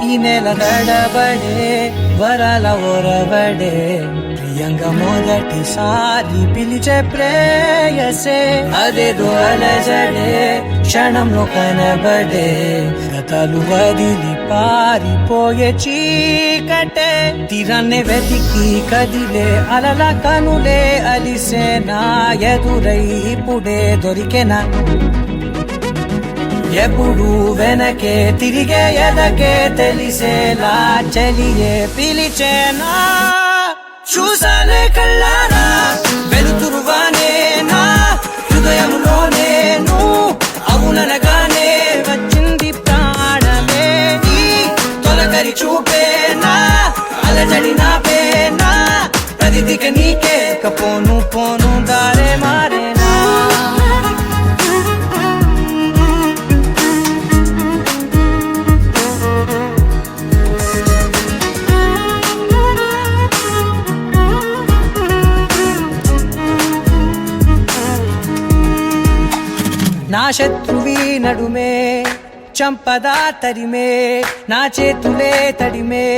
ఈ నెల నడబడే వరాల ఒరబడే ప్రియంగా మొదటిసారి పిలిచే ప్రేయసే అదేదో అలజడే క్షణంలో కనబడే గతాలు వదిలి పారిపోయే చీకటే తీరాన్నే వెతికి కదిలే అలల కనులే అలిసే నా ఎదురై ఇప్పుడే దొరికెనా ఎప్పుడు వెనకే తిరిగే ఎదకే తెలిసేలా చెలియే పిలిచేనా చూసాలే కళ్ళారా వెలుతురువానే నా హృదయంలో నేను అవుననగానే వచ్చింది ప్రాణమే నీ తొలకరి చూపేనా అలజడి నా పేనా ప్రతిదిక నీకే పోను పోను దారే మారేనా నా శత్రువి నడుమే చంపదా తరిమే నా చేతులే తడిమే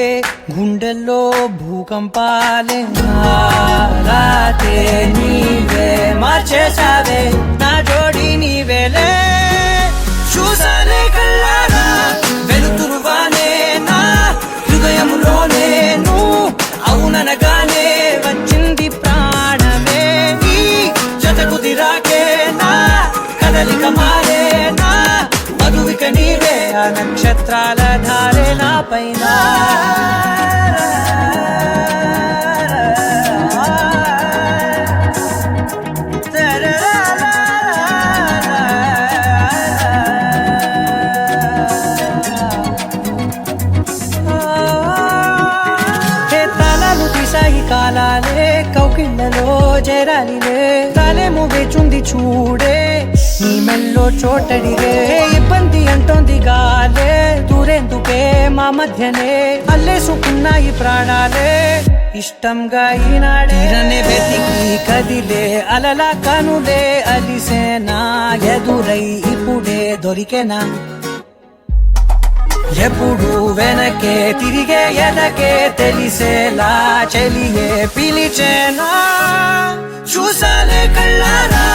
గుండెల్లో భూకంపాలే రాతే నీవే మార్చేసావే నా జోడి నీవేలే చూసాలే కళ్ళారా వెలుతురువానే నా హృదయంలో నేను అవుననగానే వచ్చింది ప్రాణమే నీ జతకు దిరాకే నా కదలిక మారేనా మధువిక నీవే ఆ నక్షత్రాల ధారే నా పైన తాళాలు తీసాయి కాలాలే కౌకిళ్ళలో చేరాలిలే తాలేమో వేచుంది చూడే నీ మెల్లో చోటడిగే ఇబ్బంది అంటోంది గాలే దూరేందుకే మా మధ్యనే అల్లేసుకున్నాయి ప్రాణాలే ఇష్టంగా ఈనాడే వెతికి కదిలే అలల కనులే అలిసేనా ఎదురై ఇప్పుడే దొరికెనా ఎప్పుడు వెనకే తిరిగే ఎదకే తెలిసేలా చెలియే పిలిచేనా చూసాలే కళ్ళారా